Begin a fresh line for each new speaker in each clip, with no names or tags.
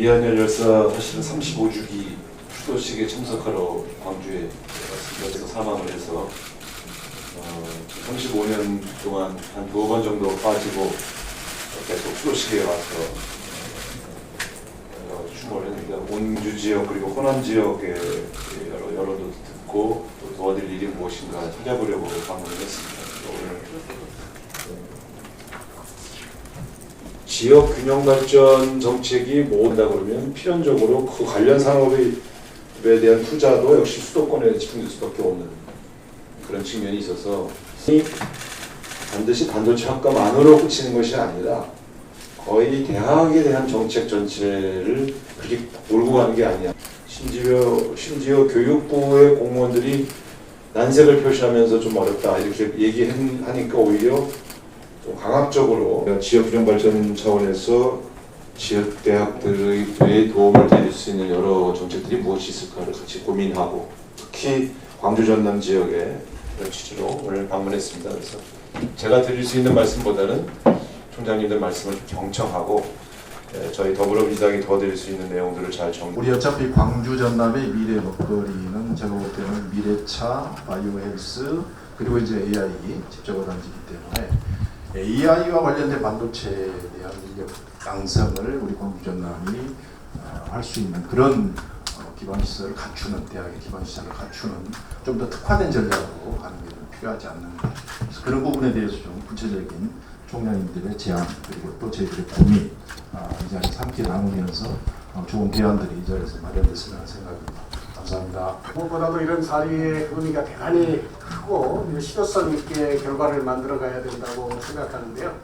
이한열 열사 사실은 35주기 추도식에 참석하러 광주에 왔습니다. 사망을 해서 35년 동안 한 2번 정도 빠지고 계속 추도식에 와서 추모를 했는데 온주 지역 그리고 호남 지역의 여론도 듣고 또 도와드릴 일이 무엇인가 찾아보려고 방문을 했습니다. 오늘 지역 균형 발전 정책이 뭐다 그러면 필연적으로 그 관련 산업에 대한 투자도 역시 수도권에 집중될 수밖에 없는 그런 측면이 있어서 반드시 반도체 학과만으로 그치는 것이 아니라 거의 대학에 대한 정책 전체를 그렇게 몰고 가는 게 아니야. 심지어 교육부의 공무원들이 난색을 표시하면서 좀 어렵다 이렇게 얘기하니까 오히려 좀 강압적으로 지역 균형 발전 차원에서 지역 대학들의 도움을 드릴 수 있는 여러 정책들이 무엇이 있을까를 같이 고민하고 특히 광주 전남 지역에 그런 취지로 오늘 방문했습니다. 그래서 제가 드릴 수 있는 말씀보다는 총장님들 말씀을 좀 경청하고 저희 더불어민주당이 더 드릴 수 있는 내용들을 잘 정리.
우리 어차피 광주 전남의 미래 먹거리는 제가 볼 때는 미래차, 바이오헬스 그리고 이제 AI 집적어 단지이기 때문에 AI와 관련된 반도체에 대한 인력 양성을 우리 광주 전남이 할 수 있는 그런 기반 시설을 갖추는 대학의 기반 시설을 갖추는 좀 더 특화된 전략으로 가는 게 필요하지 않는가. 그래서 그런 부분에 대해서 좀 구체적인 총장님들의 제안 그리고 또 저희들의 고민 이 자리에서 함께 나누면서 좋은 대안들이 이 자리에서 마련됐으면 하는 생각입니다. 감사합니다.
무엇보다도 이런 자리의 의미가 대단히 크고 실효성 있게 결과를 만들어 가야 된다고 생각하는데요.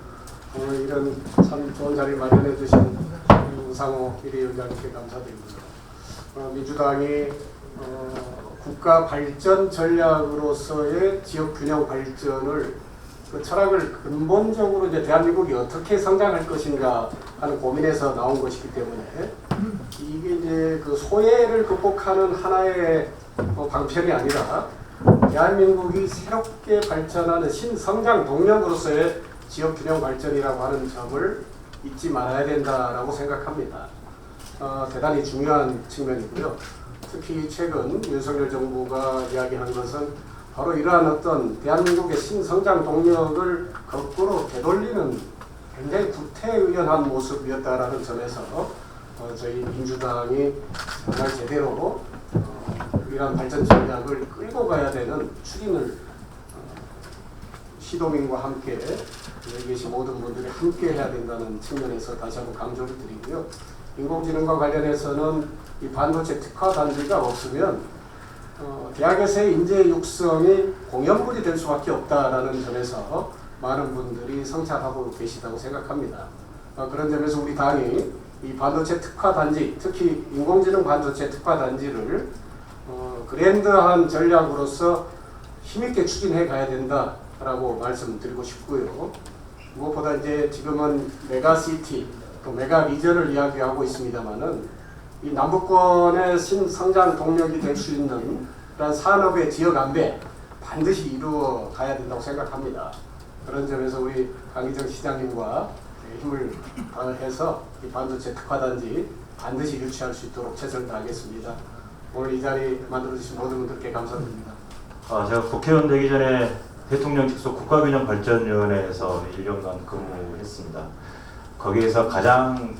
오늘 이런 참 좋은 자리 마련해 주신 우상호 비대위원장님께 감사드립니다. 민주당이 국가 발전 전략으로서의 지역 균형 발전을 그 철학을 근본적으로 이제 대한민국이 어떻게 성장할 것인가 하는 고민에서 나온 것이기 때문에 이게 이제 그 소외를 극복하는 하나의 방편이 아니라 대한민국이 새롭게 발전하는 신성장 동력으로서의 지역균형 발전이라고 하는 점을 잊지 말아야 된다라고 생각합니다. 대단히 중요한 측면이고요. 특히 최근 윤석열 정부가 이야기한 것은 바로 이러한 어떤 대한민국의 신성장 동력을 거꾸로 되돌리는 굉장히 구태의연한 모습이었다라는 점에서 저희 민주당이 정말 제대로 이러한 발전 전략을 끌고 가야 되는 추진을 시도민과 함께 여기 계신 모든 분들이 함께 해야 된다는 측면에서 다시 한번 강조를 드리고요. 인공지능과 관련해서는 이 반도체 특화 단지가 없으면 대학에서의 인재 육성이 공연물이 될 수밖에 없다라는 점에서 많은 분들이 성찰하고 계시다고 생각합니다. 그런 점에서 우리 당이 이 반도체 특화 단지, 특히 인공지능 반도체 특화 단지를 그랜드한 전략으로서 힘있게 추진해 가야 된다라고 말씀드리고 싶고요. 무엇보다 이제 지금은 메가시티, 또 메가리전을 이야기하고 있습니다만은 이 남부권의 신성장 동력이 될 수 있는 그런 산업의 지역 안배 반드시 이루어 가야 된다고 생각합니다. 그런 점에서 우리 강희정 시장님과 힘을 다해서 이 반도체 특화단지 반드시 유치할 수 있도록 최선을 다하겠습니다. 오늘 이 자리 만들어주신 모든 분들께 감사드립니다.
제가 국회의원 되기 전에 대통령 직속 국가균형발전위원회에서 1년간 근무했습니다. 거기에서 가장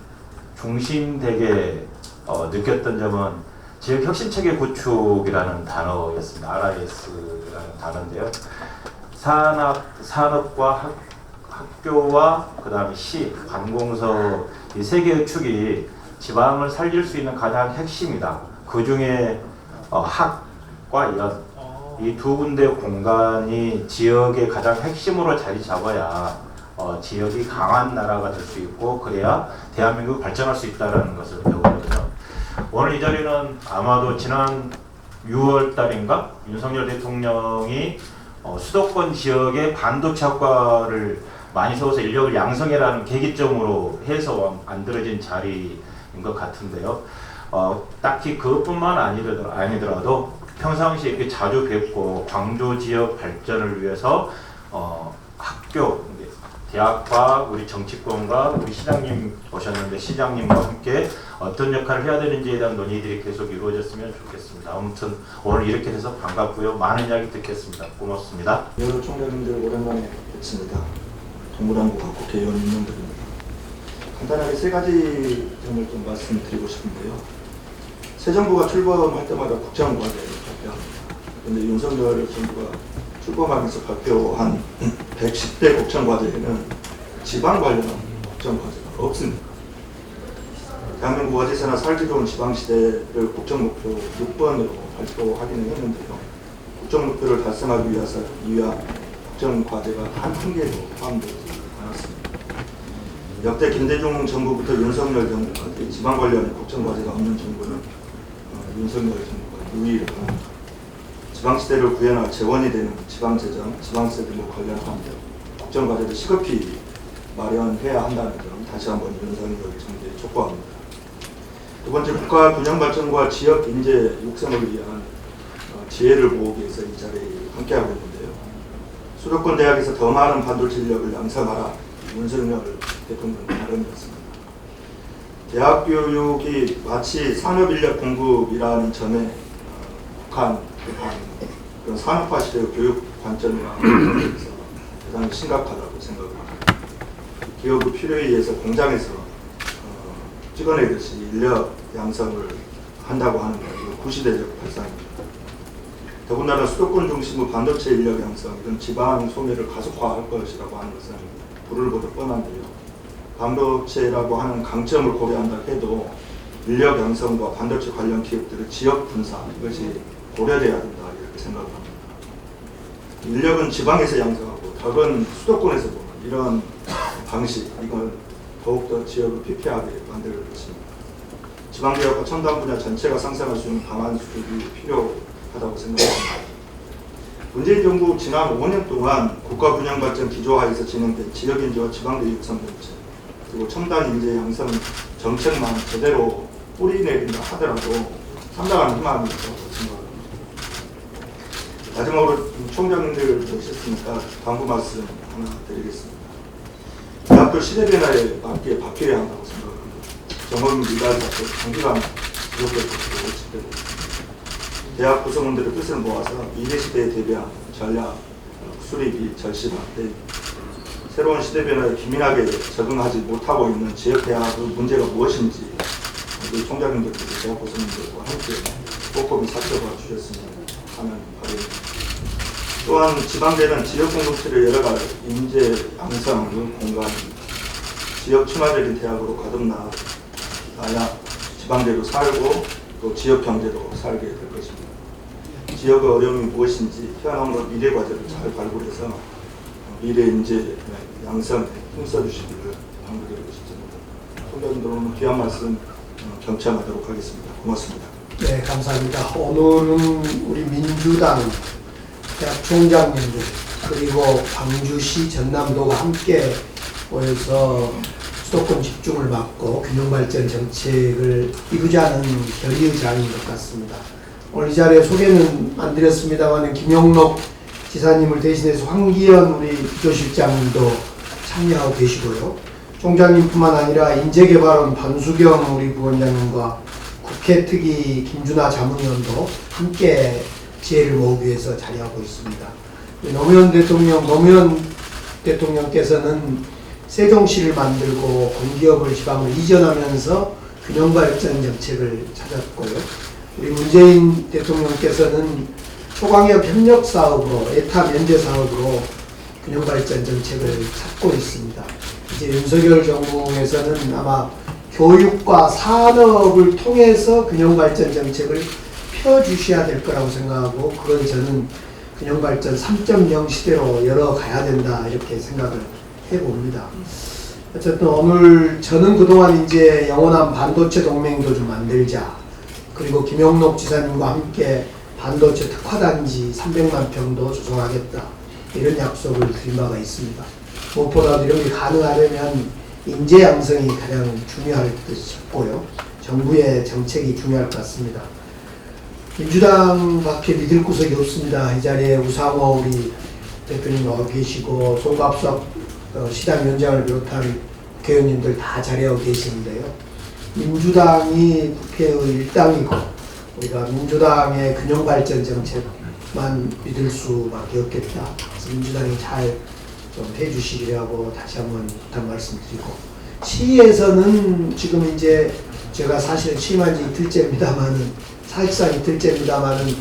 중심되게 느꼈던 점은 지역혁신체계 구축이라는 단어였습니다. RIS라는 단어인데요. 산업과 학교와 그 다음에 시, 관공서 이 세 개의 축이 지방을 살릴 수 있는 가장 핵심이다. 그 중에 학과 연, 이 두 군데 공간이 지역의 가장 핵심으로 자리 잡아야 지역이 강한 나라가 될 수 있고 그래야 대한민국이 발전할 수 있다는 것을 배우거든요. 오늘 이 자리는 아마도 지난 6월 달인가 윤석열 대통령이 수도권 지역의 반도체 학과를 많이 세워서 인력을 양성해라는 계기점으로 해서 만들어진 자리인 것 같은데요. 딱히 그것뿐만 아니더라도 평상시에 이렇게 자주 뵙고 광주 지역 발전을 위해서 학교, 대학과 우리 정치권과 우리 시장님 오셨는데 시장님과 함께 어떤 역할을 해야 되는지에 대한 논의들이 계속 이루어졌으면 좋겠습니다. 아무튼 오늘 이렇게 돼서 반갑고요. 많은 이야기 듣겠습니다. 고맙습니다.
여러 총장님들 오랜만에 뵙습니다. 동물안보가 국회의원 임명들입니다. 간단하게 세 가지 점을 좀 말씀드리고 싶은데요. 새 정부가 출범할 때마다 국정과제를 발표합니다. 그런데 윤석열 정부가 출범하면서 발표한 110대 국정과제에는 지방 관련한 국정과제가 없습니다. 대한민국 어디서나 살기 좋은 지방시대를 국정목표 6번으로 발표하기는 했는데요. 국정목표를 달성하기 위한 국정과제가 한 개도 포함되지 않았습니다. 역대 김대중 정부부터 윤석열 정부까지 지방 관련의 국정과제가 없는 정부는 윤석열 정부가 유일합니다. 지방시대를 구현할 재원이 되는 지방재정, 지방세 등과 관련한 국정과제를 시급히 마련해야 한다는 점 다시 한번 윤석열 정부에 촉구합니다. 두 번째, 국가 균형 발전과 지역 인재 육성을 위한 지혜를 모으기 위해서 이 자리에 함께하고 있는데요. 수도권 대학에서 더 많은 반도체 인력을 양성하라, 윤석열 대통령의 발언이었습니다. 대학 교육이 마치 산업인력 공급이라는 점에 북한 그런 산업화 시대의 교육 관점이나 대단히 심각하다고 생각합니다. 기업의 필요에 의해서 공장에서 찍어내듯이 인력 양성을 한다고 하는 것, 구시대적 발상입니다. 더군다나 수도권 중심의 반도체 인력 양성, 이런 지방 소멸을 가속화할 것이라고 하는 것은 불을 보듯 뻔한데요. 반도체라고 하는 강점을 고려한다 해도 인력 양성과 반도체 관련 기업들의 지역 분산, 이것이 고려돼야 된다 이렇게 생각합니다. 인력은 지방에서 양성하고 덕은 수도권에서 보는 이런 방식, 이걸 더욱더 지역을 피폐하게 만들 것입니다. 지방개혁과 첨단 분야 전체가 상생할 수 있는 방안 수립이 필요하다고 생각합니다. 문재인 정부 지난 5년 동안 국가균형발전 기조하에서 진행된 지역인재와 지방대 육성 정책, 그리고 첨단 인재 양성 정책만 제대로 뿌리 내린다 하더라도 상당한 희망이 있다고 생각합니다. 마지막으로 총장님들 오셨으니까 당부 말씀 하나 드리겠습니다. 대학교 시대 변화에 맞게 바뀌어야 한다고 생각합니다. 경험 미달자도 장기간 부족될 것으로 예측되고 대학 구성원들의 뜻을 모아서 미래 시대에 대비한 전략 수립이 절실한데 새로운 시대 변화에 기민하게 적응하지 못하고 있는 지역 대학의 문제가 무엇인지 우리 총장님들께서 대학 구성원들과 함께 꼼꼼히 살펴봐 주셨으면 하는 바람입니다. 또한 지방대는 지역 공동체를 열어갈 인재 양성의 공간입니다. 지역 친화적인 대학으로 거듭나야 지방대로 살고 또 지역 경제도 살게 될 것입니다. 지역의 어려움이 무엇인지 현황과 미래 과제를 잘 발굴해서 미래 인재 양성에 힘써주시기를 당부드리고 싶습니다. 총장님들 오늘 귀한 말씀 경청하도록 하겠습니다. 고맙습니다.
네, 감사합니다. 오늘은 우리 민주당 대학 총장님들 그리고 광주시 전남도가 함께 모여서 수도권 집중을 막고 균형발전 정책을 이루자는 결의의장인 것 같습니다. 오늘 이 자리에 소개는 안 드렸습니다만 김용록 지사님을 대신해서 황기현 우리 비서실장님도 참여하고 계시고요. 총장님뿐만 아니라 인재개발원 반수경 우리 부원장님과 국회특위 김준하 자문위원도 함께 지혜를 모으기 위해서 자리하고 있습니다. 노무현 대통령께서는 세종시를 만들고 공기업을 지방으로 이전하면서 균형발전 정책을 찾았고요. 우리 문재인 대통령께서는 초강력 협력 사업으로 에타 면제 사업으로 균형발전 정책을 찾고 있습니다. 이제 윤석열 정부에서는 아마 교육과 산업을 통해서 균형발전 정책을 펴주셔야 될 거라고 생각하고 그건 저는 균형발전 3.0 시대로 열어가야 된다 이렇게 생각을 해봅니다. 어쨌든 오늘 저는 그동안 이제 영원한 반도체 동맹도 좀 만들자 그리고 김용록 지사님과 함께 반도체 특화단지 300만 평도 조성하겠다 이런 약속을 드린 바가 있습니다. 무엇보다도 이런 게 가능하려면 인재 양성이 가장 중요할 듯 싶고요. 정부의 정책이 중요할 것 같습니다. 민주당밖에 믿을 구석이 없습니다. 이 자리에 우상호 우리 대표님 나와 계시고 송갑석
시당위원장을 비롯한 국회의원님들 다 자리하고 계시는데요. 민주당이 국회의 일당이고 우리가 민주당의 균형발전 정책만 믿을 수밖에 없겠다. 그래서 민주당이 잘 좀 해주시리라고 다시 한번 부탁 말씀드리고, 시에서는 지금 이제 제가 사실은 취임한 지 이틀째입니다만은, 사실상 이틀째입니다만은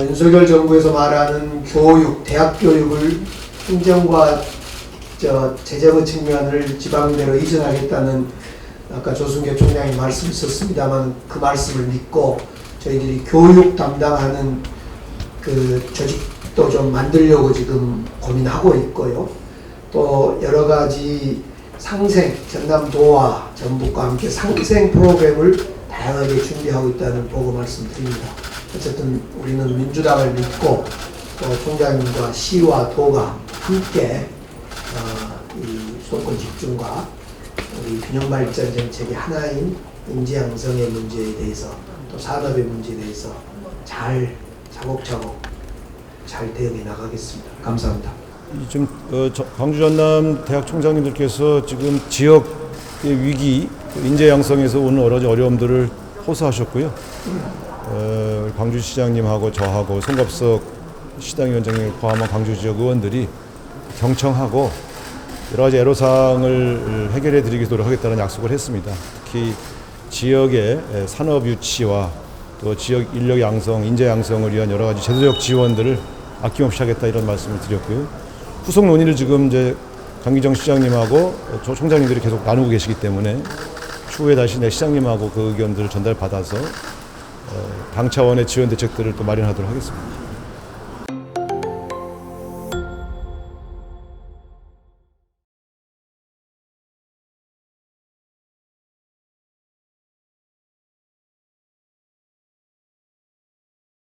윤석열 정부에서 말하는 교육, 대학 교육을 행정과 재정의 측면을 지방대로 이전하겠다는 아까 조승계 총장이 말씀하셨습니다만 그 말씀을 믿고 저희들이 교육 담당하는 그 조직도 좀 만들려고 지금 고민하고 있고요. 또 여러 가지 상생, 전남도와 전북과 함께 상생 프로그램을 다양하게 준비하고 있다는 보고 말씀드립니다. 어쨌든 우리는 민주당을 믿고 또 총장님과 시와 도가 함께 이 수도권 집중과 우리 균형발전 정책의 하나인 인재양성의 문제에 대해서 또 산업의 문제에 대해서 잘 차곡차곡 잘 대응해 나가겠습니다. 감사합니다.
지금 광주 전남 대학 총장님들께서 지금 지역의 위기, 인재 양성에서 오는 여러 가지 어려움들을 호소하셨고요. 광주시장님하고 저하고 송갑석 시당위원장님을 포함한 광주 지역 의원들이 경청하고 여러 가지 애로사항을 해결해 드리기 위해서 노력하겠다는 약속을 했습니다. 특히 지역의 산업 유치와 또 지역 인력 양성, 인재 양성을 위한 여러 가지 제도적 지원들을 아낌없이 하겠다 이런 말씀을 드렸고요. 후속 논의를 지금 이제 강기정 시장님하고 총장님들이 계속 나누고 계시기 때문에 추후에 다시 내 시장님하고 그 의견들을 전달받아서 당 차원의 지원 대책들을 또 마련하도록 하겠습니다.